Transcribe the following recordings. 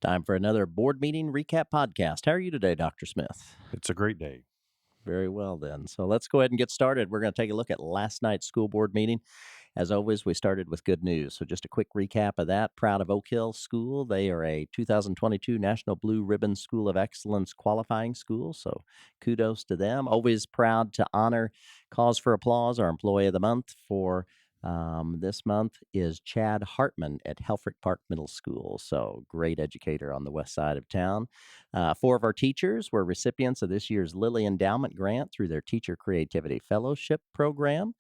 Time for another board meeting recap podcast. How are you today, Dr. Smith? It's a great day. Very well, then. So let's go ahead and get started. We're going to take a look at last night's school board meeting. As always, we started with good news. So just a quick recap of that. Proud of Oak Hill School. They are a 2022 National Blue Ribbon School of Excellence qualifying school. So kudos to them. Always proud to honor Cause for Applause, our Employee of the Month for this month is Chad Hartman at Helfrich Park Middle School. So great educator on the west side of town. Four of our teachers were recipients of this year's Lilly Endowment Grant through their Teacher Creativity Fellowship Program.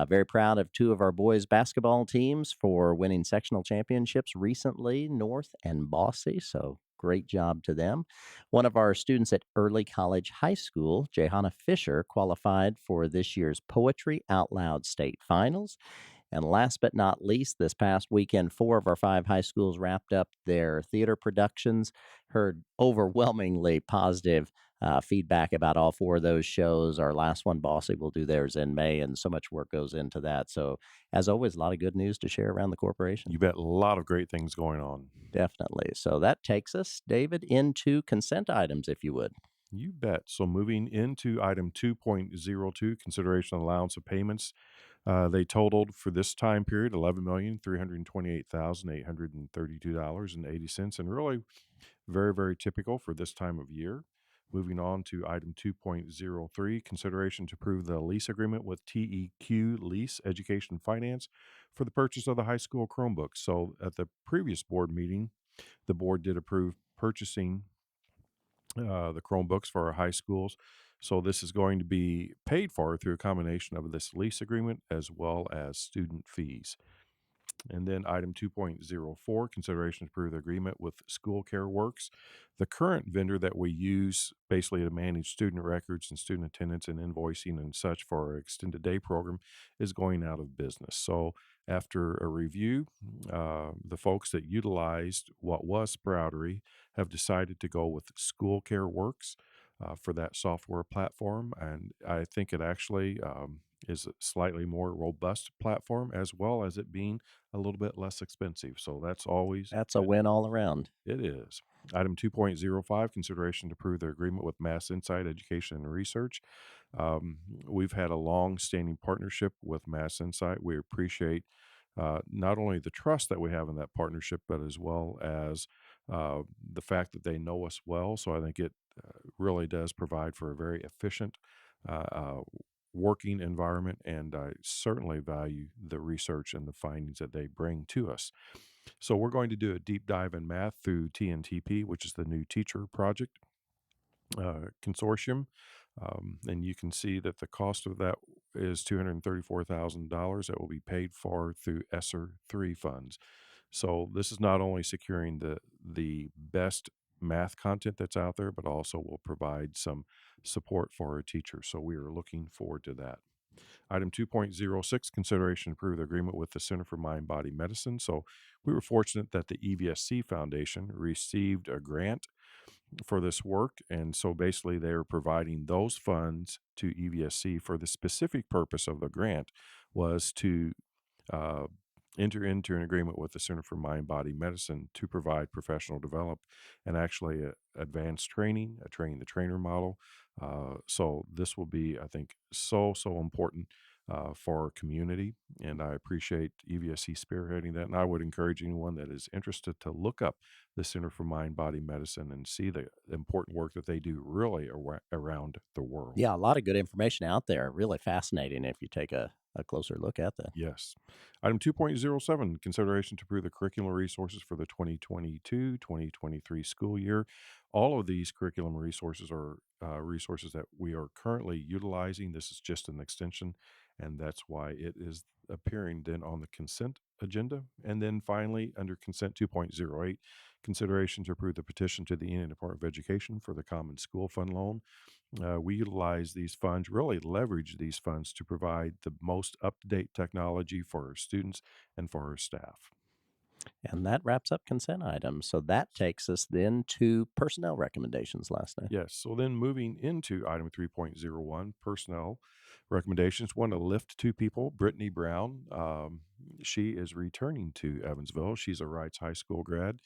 Very proud of two of our boys' basketball teams for winning sectional championships recently, North and Bossy. So great job to them. One of our students at Early College High School, Jehana Fisher, qualified for this year's Poetry Out Loud State Finals. And last but not least, this past weekend, four of our five high schools wrapped up their theater productions. Heard overwhelmingly positive feedback about all four of those shows. Our last one, Bossy, will do theirs in May, and so much work goes into that. So, as always, a lot of good news to share around the corporation. You bet, a lot of great things going on. Definitely. So that takes us, David, into consent items, if you would. You bet. So moving into item 2.02, consideration of allowance of payments, they totaled for this time period $11,328,832.80, and really very, very typical for this time of year. Moving on to item 2.03, consideration to approve the lease agreement with TEQ Lease Education Finance for the purchase of the high school Chromebooks. So at the previous board meeting, the board did approve purchasing the Chromebooks for our high schools. So this is going to be paid for through a combination of this lease agreement as well as student fees. And then item 2.04, consideration to approve the agreement with School Care Works. The current vendor that we use basically to manage student records and student attendance and invoicing and such for our extended day program is going out of business. So after a review, the folks that utilized what was Sproutery have decided to go with School Care Works for that software platform. And I think it actually is a slightly more robust platform, as well as it being a little bit less expensive. So that's always That's a win all around. it is. Item 2.05, consideration to approve the agreement with Mass Insight Education and Research. We've had a long-standing partnership with Mass Insight. We appreciate not only the trust that we have in that partnership, but as well as the fact that they know us well. So I think it really does provide for a very efficient working environment, and I certainly value the research and the findings that they bring to us. So we're going to do a deep dive in math through TNTP, which is the new teacher project consortium. And you can see that the cost of that is $234,000 that will be paid for through ESSER 3 funds. So this is not only securing the best math content that's out there, but also will provide some support for our teachers. So we are looking forward to that. Item 2.06, consideration to approve the agreement with the Center for Mind Body Medicine. So we were fortunate that the EVSC Foundation received a grant for this work. And so basically they are providing those funds to EVSC for the specific purpose of the grant was to uh, enter into an agreement with the Center for Mind Body Medicine to provide professional development and actually advanced training, a train the trainer model. So this will be, I think, so important for our community. And I appreciate EVSC spearheading that. And I would encourage anyone that is interested to look up the Center for Mind Body Medicine and see the important work that they do really around the world. Yeah, a lot of good information out there. Really fascinating if you take a closer look at that. Yes. Item 2.07, consideration to approve the curriculum resources for the 2022-2023 school year. All of these curriculum resources are resources that we are currently utilizing. This is just an extension, and that's why it is appearing then on the consent agenda. And then finally, under consent 2.08, consideration to approve the petition to the Indiana Department of Education for the Common School Fund loan. We utilize these funds, really leverage these funds to provide the most up-to-date technology for our students and for our staff. And that wraps up consent items. So that takes us then to personnel recommendations last night. Yes. So then moving into item 3.01, personnel recommendations. Want to lift two people. Brittany Brown, she is returning to Evansville. She's a Wrights High School grad.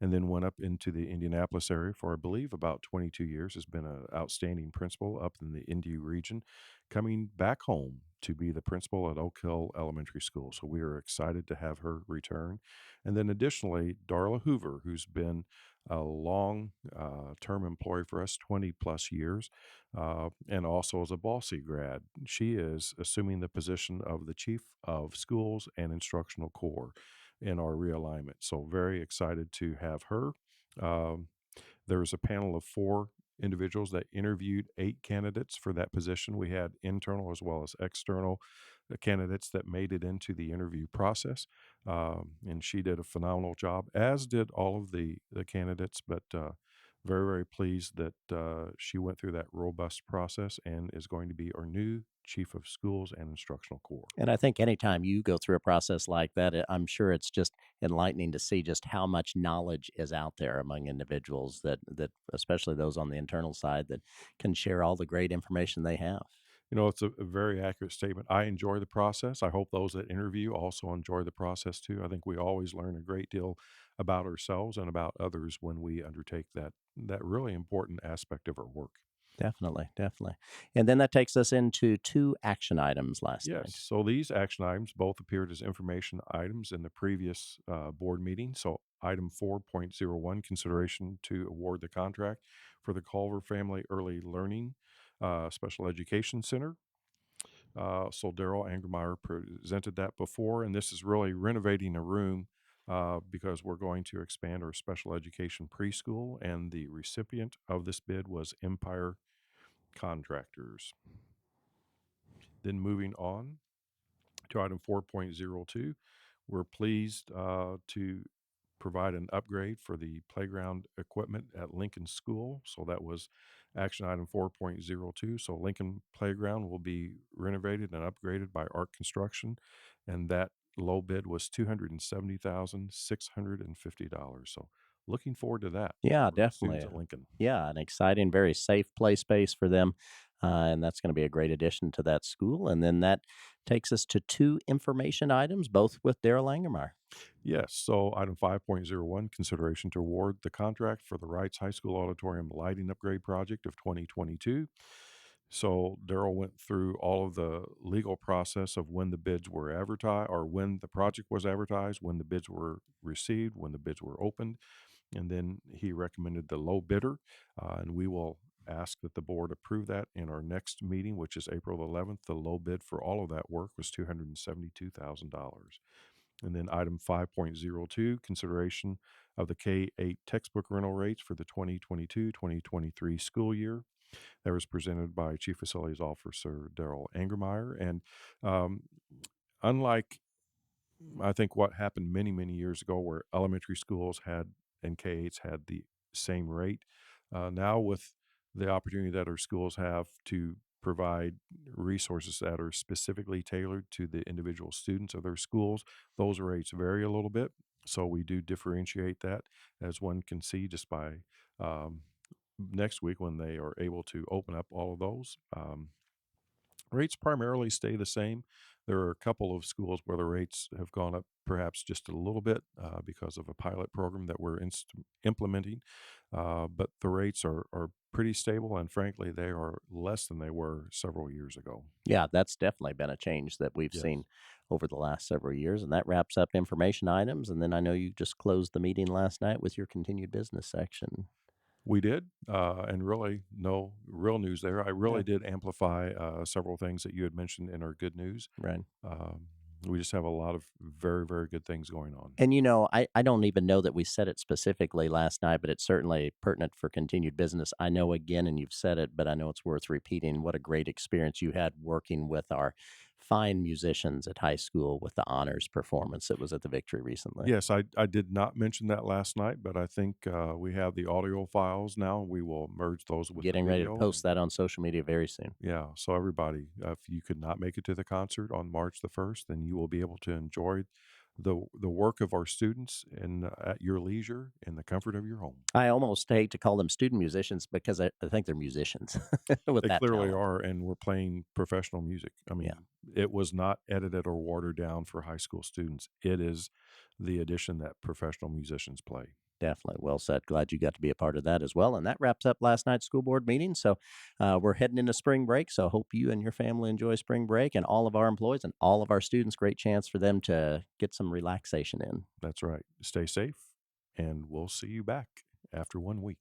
and then went up into the Indianapolis area for, I believe, about 22 years. Has been an outstanding principal up in the Indy region, coming back home to be the principal at Oak Hill Elementary School. So we are excited to have her return. And then additionally, Darla Hoover, who's been a long term employee for us, 20 plus years, and also as a Bossy grad. She is assuming the position of the Chief of Schools and Instructional Core in our realignment. So, very excited to have her. Um, there was a panel of 4 individuals that interviewed 8 candidates for that position. We had internal as well as external candidates that made it into the interview process, and she did a phenomenal job, as did all of the candidates. But very very pleased that she went through that robust process and is going to be our new chief of schools and instructional core. And I think anytime you go through a process like that, I'm sure it's just enlightening to see just how much knowledge is out there among individuals that especially those on the internal side that can share all the great information they have. It's a very accurate statement. I enjoy the process. I hope those that interview also enjoy the process too. I think we always learn a great deal about ourselves and about others when we undertake that really important aspect of our work. Definitely, definitely. And then that takes us into 2 action items last Yes. night. So these action items both appeared as information items in the previous board meeting. So item 4.01, consideration to award the contract for the Culver Family Early Learning Special Education Center. So Daryl Angermeyer presented that before, and this is really renovating a room because we're going to expand our special education preschool, and the recipient of this bid was Empire Contractors. Then moving on to item 4.02, we're pleased to provide an upgrade for the playground equipment at Lincoln School. So that was action item 4.02. So Lincoln Playground will be renovated and upgraded by Art Construction, and that low bid was $270,650. So looking forward to that Yeah, for the students definitely. at Lincoln. Yeah, an exciting, very safe play space for them, and that's gonna be a great addition to that school, and then that takes us to 2 information items, both with Daryl Langermeyer. Yes. So item 5.01, consideration to award the contract for the Wrights High School Auditorium lighting upgrade project of 2022. So Daryl went through all of the legal process of when the bids were advertised, or when the project was advertised, when the bids were received, when the bids were opened, and then he recommended the low bidder, and we will ask that the board approve that in our next meeting, which is April 11th. The low bid for all of that work was $272,000. And then item 5.02, consideration of the K-8 textbook rental rates for the 2022-2023 school year. That was presented by Chief Facilities Officer Daryl Angermeyer. And um, unlike, I think, what happened many, many years ago where elementary schools had and K-8s had the same rate, now with the opportunity that our schools have to provide resources that are specifically tailored to the individual students of their schools, those rates vary a little bit. So we do differentiate that, as one can see just by um, next week when they are able to open up all of those. Rates primarily stay the same. There are a couple of schools where the rates have gone up perhaps just a little bit because of a pilot program that we're implementing, but the rates are pretty stable, and frankly, they are less than they were several years ago. Yeah, that's definitely been a change that we've Yes. seen over the last several years, and that wraps up information items, and then I know you just closed the meeting last night with your continued business section. We did, and really no real news there. I Yeah, really did amplify several things that you had mentioned in our good news. right. Um, we just have a lot of very, very good things going on. And, I don't even know that we said it specifically last night, but it's certainly pertinent for continued business. I know again, and you've said it, but I know it's worth repeating what a great experience you had working with our fine musicians at high school with the honors performance that was at the Victory recently. Yes, I did not mention that last night, but I think we have the audio files now. We will merge those with the Getting ready to video. post And that on social media very soon. yeah, so everybody, if you could not make it to the concert on March the 1st, then you will be able to enjoy the work of our students in at your leisure in the comfort of your home. I almost hate to call them student musicians because I think they're musicians with They that clearly talent. are, and we're playing professional music. I Yeah. mean, it was not edited or watered down for high school students. It is the edition that professional musicians play. Definitely. Well said. Glad you got to be a part of that as well. And that wraps up last night's school board meeting. So we're heading into spring break. So hope you and your family enjoy spring break, and all of our employees and all of our students. Great chance for them to get some relaxation in. That's right. Stay safe, and we'll see you back after 1 week.